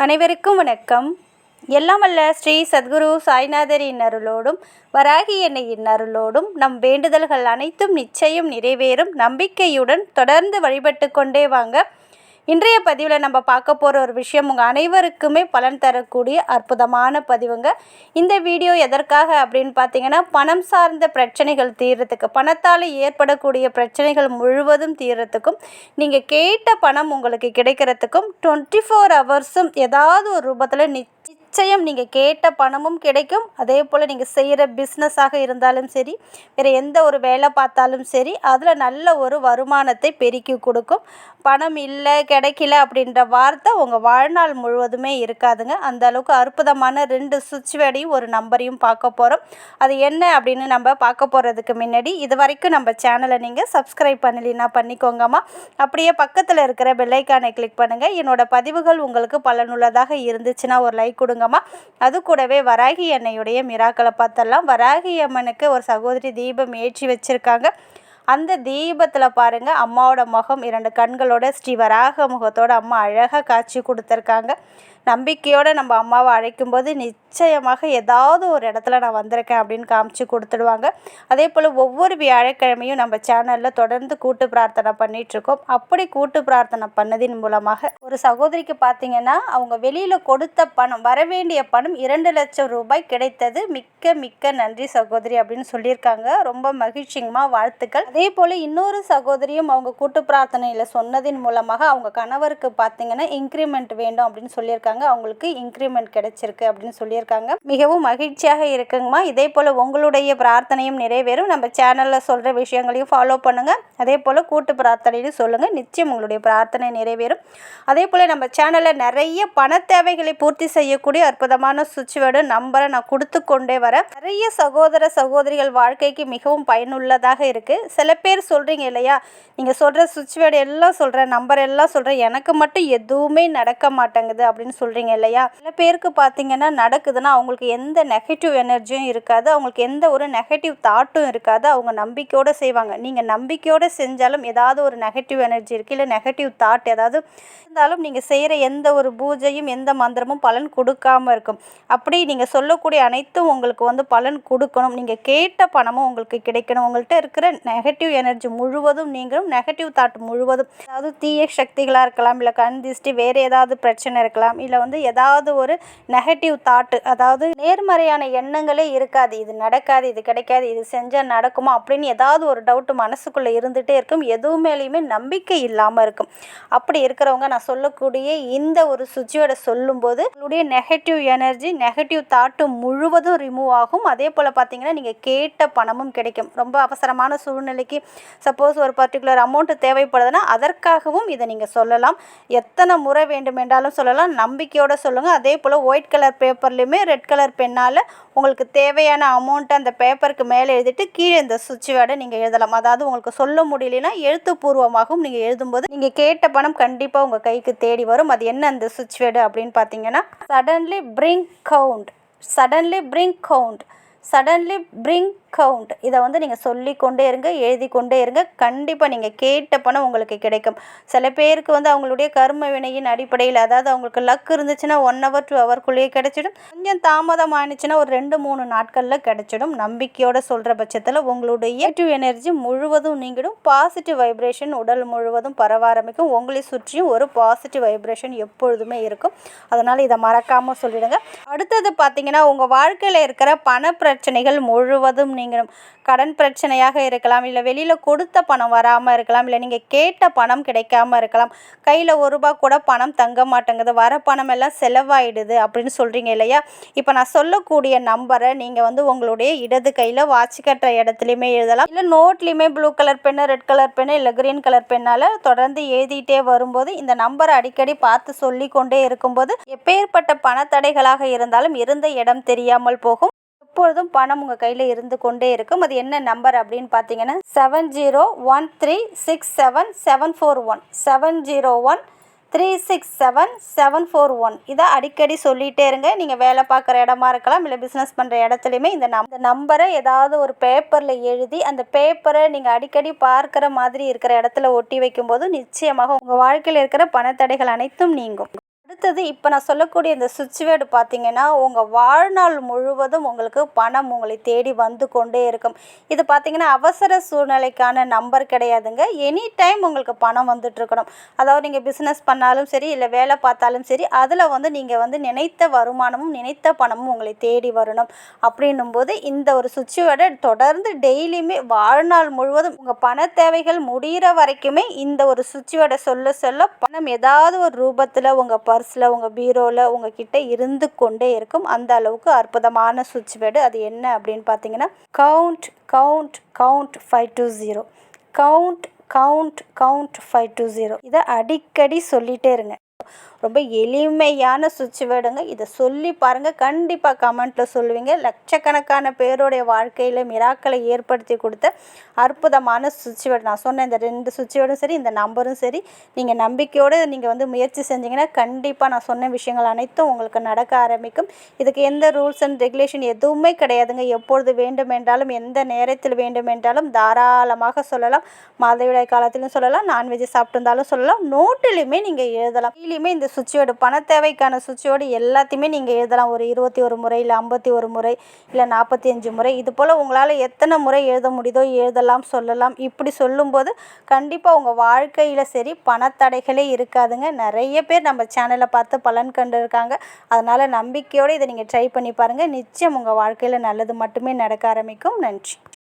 அனைவருக்கும் வணக்கம். எல்லாம் வல்ல ஸ்ரீ சத்குரு சாய்நாதரின் அருளோடும் வராகி அன்னையின் அருளோடும் நம் வேண்டுதல்கள் அனைத்தும் நிச்சயம் நிறைவேறும் நம்பிக்கையுடன் தொடர்ந்து வழிபட்டு கொண்டே வாங்க. இன்றைய பதிவில் நம்ம பார்க்க போகிற ஒரு விஷயம் உங்கள் அனைவருக்குமே பலன் தரக்கூடிய அற்புதமான பதிவுங்க. இந்த வீடியோ எதற்காக அப்படின்னு பார்த்தீங்கன்னா, பணம் சார்ந்த பிரச்சனைகள் தீர்றதுக்கு, பணத்தால் ஏற்படக்கூடிய பிரச்சனைகள் முழுவதும் தீர்றதுக்கும், நீங்கள் கேட்ட பணம் உங்களுக்கு கிடைக்கிறதுக்கும் 24 ஹவர்ஸும் ஏதாவது ஒரு ரூபத்தில் நிச்சயம் நீங்கள் கேட்ட பணமும் கிடைக்கும். அதே போல் நீங்கள் செய்கிற பிஸ்னஸாக இருந்தாலும் சரி, வேறு எந்த ஒரு வேலை பார்த்தாலும் சரி, அதில் நல்ல ஒரு வருமானத்தை பெருக்கி கொடுக்கும். பணம் இல்லை, கிடைக்கல அப்படின்ற வார்த்தை உங்கள் வாழ்நாள் முழுவதுமே இருக்காதுங்க. அந்த அளவுக்கு அற்புதமான 2 சுவிட்ச் வேர்டையும் ஒரு நம்பரையும் பார்க்க போகிறோம். அது என்ன அப்படின்னு நம்ம பார்க்க போகிறதுக்கு முன்னாடி, இது வரைக்கும் நம்ம சேனலை நீங்கள் சப்ஸ்கிரைப் பண்ணலைன்னா பண்ணிக்கோங்கம்மா. அப்படியே பக்கத்தில் இருக்கிற பெல்லைக்கானை கிளிக் பண்ணுங்கள். என்னோடய பதிவுகள் உங்களுக்கு பலனுள்ளதாக இருந்துச்சுன்னா ஒரு லைக் கொடுங்கம்மா. அது கூடவே வராகி அன்னையுடைய மிராக்களை பார்த்தலாம். வராகி அம்மனுக்கு ஒரு சகோதரி தீபம் ஏற்றி வச்சுருக்காங்க. அந்த தீபத்தில் பாருங்கள், அம்மாவோட முகம் 2 கண்களோட ஸ்ரீ வராக முகத்தோட அம்மா அழகாக காட்சி கொடுத்துருக்காங்க. நம்பிக்கையோடு நம்ம அம்மாவை அழைக்கும்போது நிச்சயமாக ஏதாவது ஒரு இடத்துல நான் வந்திருக்கேன் அப்படின்னு காமிச்சு கொடுத்துடுவாங்க. அதே போல் ஒவ்வொரு வியாழக்கிழமையும் நம்ம சேனலில் தொடர்ந்து கூட்டு பிரார்த்தனை பண்ணிகிட்ருக்கோம். அப்படி கூட்டு பிரார்த்தனை பண்ணதின் மூலமாக ஒரு சகோதரிக்கு பார்த்திங்கன்னா, அவங்க வெளியில் கொடுத்த பணம், வரவேண்டிய பணம் 2 லட்சம் ரூபாய் கிடைத்தது. மிக்க மிக்க நன்றி சகோதரி அப்படின்னு சொல்லியிருக்காங்க. ரொம்ப மகிழ்ச்சிங்கம்மா, வாழ்த்துக்கள். அதே போல் இன்னொரு சகோதரியும் அவங்க கூட்டு பிரார்த்தனையில் சொன்னதின் மூலமாக அவங்க கணவருக்கு பார்த்திங்கன்னா இன்க்ரிமெண்ட் வேண்டும் அப்படின்னு சொல்லியிருக்காங்க. அவங்களுக்கு இன்க்ரிமெண்ட் கிடைச்சிருக்கு அப்படின்னு சொல்லியிருக்காங்க. மிகவும் மகிழ்ச்சியாக இருக்குங்கம்மா. இதே போல் உங்களுடைய பிரார்த்தனையும் நிறைவேறும். நம்ம சேனலில் சொல்கிற விஷயங்களையும் ஃபாலோ பண்ணுங்கள். அதே போல் கூட்டு பிரார்த்தனையும் சொல்லுங்கள். நிச்சயம் உங்களுடைய பிரார்த்தனை நிறைவேறும். அதே போல் நம்ம சேனலில் நிறைய பண தேவைகளை பூர்த்தி செய்யக்கூடிய அற்புதமான சுவிட்ச் வேர்டு நம்பரை நான் கொடுத்து கொண்டே வரேன். நிறைய சகோதர சகோதரிகள் வாழ்க்கைக்கு மிகவும் பயனுள்ளதாக இருக்குது. சில பேர் சொல்கிறீங்க இல்லையா, நீங்கள் சொல்கிற சுவிட்ச் வேர்டு எல்லாம் சொல்கிறேன், நம்பர் எல்லாம் சொல்கிறேன், எனக்கு மட்டும் எதுவுமே நடக்க மாட்டேங்குது அப்படின்னு சொல்கிறீங்க இல்லையா. சில பேருக்கு பார்த்தீங்கன்னா நடக்குதுன்னா அவங்களுக்கு எந்த நெகட்டிவ் எனர்ஜியும் இருக்காது, அவங்களுக்கு எந்த ஒரு நெகட்டிவ் தாட்டும் இருக்காது. அவங்க நம்பிக்கையோடு செய்வாங்க. நீங்கள் நம்பிக்கையோடு செஞ்சாலும் ஏதாவது ஒரு நெகட்டிவ் எனர்ஜி இருக்குது, இல்லை நெகட்டிவ் தாட் ஏதாவது இருந்தாலும் நீங்கள் செய்கிற எந்த ஒரு பூஜையும் எந்த மந்திரமும் பலன் கொடுக்காமல் இருக்கும். அப்படி நீங்கள் சொல்லக்கூடிய அனைத்தும் உங்களுக்கு பலன் கொடுக்கணும். நீங்கள் கேட்ட பணமும் உங்களுக்கு கிடைக்கணும். உங்கள்கிட்ட இருக்கிற நெகட்டிவ் எனர்ஜி முழுவதும் நீங்களும், நெகட்டிவ் தாட் முழுவதும், அதாவது தீய சக்திகளாக இருக்கலாம், இல்லை கண் திஷ்டி, வேறு ஏதாவது பிரச்சனை இருக்கலாம், இல்லை ஏதாவது ஒரு நெகட்டிவ் தாட்டு, அதாவது நேர்மறையான எண்ணங்களே இருக்காது. இது நடக்காது, இது கிடைக்காது, இது செஞ்சால் நடக்குமா அப்படின்னு ஏதாவது ஒரு டவுட்டு மனசுக்குள்ளே இருந்துகிட்டே இருக்கும். எதுவும் மேலேயுமே நம்பிக்கை இல்லாமல் இருக்கும். அப்படி இருக்கிறவங்க நான் சொல்லக்கூடிய இந்த ஒரு சுவிட்சோட சொல்லும்போது உங்களுடைய நெகட்டிவ் எனர்ஜி, நெகட்டிவ் தாட்டு முழுவதும் ரிமூவ் ஆகும். அதே போல் பார்த்தீங்கன்னா நீங்கள் கேட்ட பணமும் கிடைக்கும். ரொம்ப அவசரமான சூழ்நிலைக்கு சப்போஸ் ஒரு பர்டிகுலர் அமௌண்ட்டு தேவைப்படுதுன்னா அதற்காகவும் இதை நீங்கள் சொல்லலாம். எத்தனை முறை வேண்டுமென்றாலும் சொல்லலாம். நம்பிக்கையோடு சொல்லுங்கள். அதே போல் ஒயிட் கலர் பேப்பர்லேயுமே ரெட் கலர் பென்னால் உங்களுக்கு தேவையான அமௌண்ட்டை அந்த பேப்பருக்கு மேலே எழுதிட்டு கீழே இந்த சுவிட்ச் வேர்டை நீங்கள் எழுதலாம். அதாவது உங்களுக்கு சொல்ல முடியலன்னா எழுத்துப்பூர்வமாகவும் நீங்கள் எழுதும்போது நீங்கள் கேட்ட பணம் கண்டிப்பாக உங்கள் கைக்கு தேடி வரும். அது என்ன அந்த சுவிட்ச் வேர்டு அப்படின்னு பார்த்தீங்கன்னா, suddenly bring count, suddenly bring count, suddenly bring count. இதை நீங்கள் சொல்லிக்கொண்டே இருங்க, எழுதி கொண்டே இருங்க. கண்டிப்பாக நீங்கள் கேட்ட பணம் உங்களுக்கு கிடைக்கும். சில பேருக்கு அவங்களுடைய கர்ம வினையின் அடிப்படையில், அதாவது அவங்களுக்கு லக் இருந்துச்சுன்னா 1 hour 2 hourக்குள்ளேயே கிடைச்சிடும். கொஞ்சம் தாமதம் ஆனிச்சுன்னா ஒரு 2-3 நாட்களில் கிடைச்சிடும். நம்பிக்கையோடு சொல்கிற பட்சத்தில் உங்களுடைய நெகட்டிவ் எனர்ஜி முழுவதும் நீங்கிடும். பாசிட்டிவ் வைப்ரேஷன் உடல் முழுவதும் பரவ ஆரம்பிக்கும். உங்களை சுற்றியும் ஒரு பாசிட்டிவ் வைப்ரேஷன் எப்பொழுதுமே இருக்கும். அதனால் இதை மறக்காமல் சொல்லிடுங்க. அடுத்தது பார்த்தீங்கன்னா, உங்கள் வாழ்க்கையில் இருக்கிற பண பிரச்சனைகள் முழுவதும் நீங்களும், கடன் பிரச்சனையாக இருக்கலாம், இல்லை வெளியில் கொடுத்த பணம் வராமல் இருக்கலாம், இல்லை நீங்கள் கேட்ட பணம் கிடைக்காம இருக்கலாம், கையில் 1 ரூபாய் கூட பணம் தங்க மாட்டேங்குது, வர பணம் எல்லாம் செலவாயிடுது அப்படின்னு சொல்கிறீங்க இல்லையா. இப்போ நான் சொல்லக்கூடிய நம்பரை நீங்கள் உங்களுடைய இடது கையில் வாட்ச் கட்டுற இடத்துலையுமே எழுதலாம், இல்லை நோட்லேயுமே blue colour pen, red colour pen, இல்லை க்ரீன் கலர் பென்னால் தொடர்ந்து எழுதிட்டே வரும்போது இந்த நம்பரை அடிக்கடி பார்த்து சொல்லி கொண்டே இருக்கும்போது எப்பேற்பட்ட பணத்தடைகளாக இருந்தாலும் இருந்த இடம் தெரியாமல் போகும். எப்பொழுதும் பணம் உங்கள் கையில் இருந்து கொண்டே இருக்கும். அது என்ன நம்பர் அப்படின்னு பார்த்தீங்கன்னா 7013677741, 7013677741. இதை அடிக்கடி சொல்லிகிட்டே இருங்க. நீங்கள் வேலை பார்க்குற இடமா இருக்கலாம், இல்லை பிஸ்னஸ் பண்ணுற இடத்துலையுமே இந்த நம்பரை ஏதாவது ஒரு பேப்பரில் எழுதி அந்த பேப்பரை நீங்கள் அடிக்கடி பார்க்குற மாதிரி இருக்கிற இடத்துல ஒட்டி வைக்கும்போது நிச்சயமாக உங்கள் வாழ்க்கையில் இருக்கிற பணத்தடைகள் அனைத்தும் நீங்கும். அடுத்தது இப்போ நான் சொல்லக்கூடிய இந்த சுவிட்ச் வேர்டு பார்த்தீங்கன்னா, உங்கள் வாழ்நாள் முழுவதும் உங்களுக்கு பணம் உங்களை தேடி வந்து கொண்டே இருக்கும். இது பார்த்தீங்கன்னா, அவசர சூழ்நிலைக்கான நம்பர் கிடையாதுங்க. எனி டைம் உங்களுக்கு பணம் வந்துட்டுருக்கணும். அதாவது நீங்கள் பிஸ்னஸ் பண்ணாலும் சரி, இல்லை வேலை பார்த்தாலும் சரி, அதில் வந்து நீங்கள் வந்து நினைத்த வருமானமும், நினைத்த பணமும் உங்களை தேடி வரணும். அப்படின்னும்போது இந்த ஒரு சுவிட்ச் வேர்டை தொடர்ந்து டெய்லியுமே வாழ்நாள் முழுவதும் உங்கள் பண தேவைகள் முடிகிற வரைக்குமே இந்த ஒரு சுவிட்ச் வேர்டை சொல்ல சொல்ல பணம் ஏதாவது ஒரு ரூபத்தில் உங்கள் பர்ஸில், உங்கள் பீரோவில் உங்ககிட்ட இருந்து கொண்டே இருக்கும். அந்த அளவுக்கு அற்புதமான சுவிட்ச் வேர்டு. அது என்ன அப்படின்னு பார்த்தீங்கன்னா, count count count 520. Count count count 520. இதை அடிக்கடி சொல்லிகிட்டே இருங்க. ரொம்ப எளிமையான சுவிட்ச் வேர்டுங்க. இதை சொல்லி பாருங்கள், கண்டிப்பாக கமெண்ட்டில் சொல்லுவீங்க. லட்சக்கணக்கான பேருடைய வாழ்க்கையில் மிராக்களை ஏற்படுத்தி கொடுத்த அற்புதமான சுவிட்ச் வேர்டு. நான் சொன்ன இந்த 2 சுவிட்ச் வேர்டும் சரி, இந்த நம்பரும் சரி, நீங்கள் நம்பிக்கையோடு நீங்கள் வந்து முயற்சி செஞ்சிங்கன்னா கண்டிப்பாக நான் சொன்ன விஷயங்கள் அனைத்தும் உங்களுக்கு நடக்க ஆரம்பிக்கும். இதுக்கு எந்த ரூல்ஸ் அண்ட் ரெகுலேஷன் எதுவுமே கிடையாதுங்க. எப்பொழுது வேண்டுமென்றாலும், எந்த நேரத்தில் வேண்டுமென்றாலும் தாராளமாக சொல்லலாம். மாதவிடாய் காலத்திலும் சொல்லலாம், நான்வெஜ் சாப்பிட்டுருந்தாலும் சொல்லலாம், நோட்டிலுமே நீங்கள் எழுதலாம். டெய்லியுமே இந்த சுவிட்ச் வேர்டு, பண தேவைக்கான சுவிட்ச் வேர்டு எல்லாத்தையுமே நீங்கள் எழுதலாம். ஒரு 21 முறை, இல்லை 51 முறை, இல்லை 45 முறை, இது போல் உங்களால் எத்தனை முறை எழுத முடியுதோ எழுதலாம், சொல்லலாம். இப்படி சொல்லும்போது கண்டிப்பாக உங்கள் வாழ்க்கையில் சரி பணத்தடைகளே இருக்காதுங்க. நிறைய பேர் நம்ம சேனலை பார்த்து பலன் கண்டு இருக்காங்க. அதனால் நம்பிக்கையோடு இதை நீங்கள் ட்ரை பண்ணி பாருங்கள். நிச்சயம் உங்கள் வாழ்க்கையில் நல்லது மட்டுமே நடக்க ஆரம்பிக்கும். நன்றி.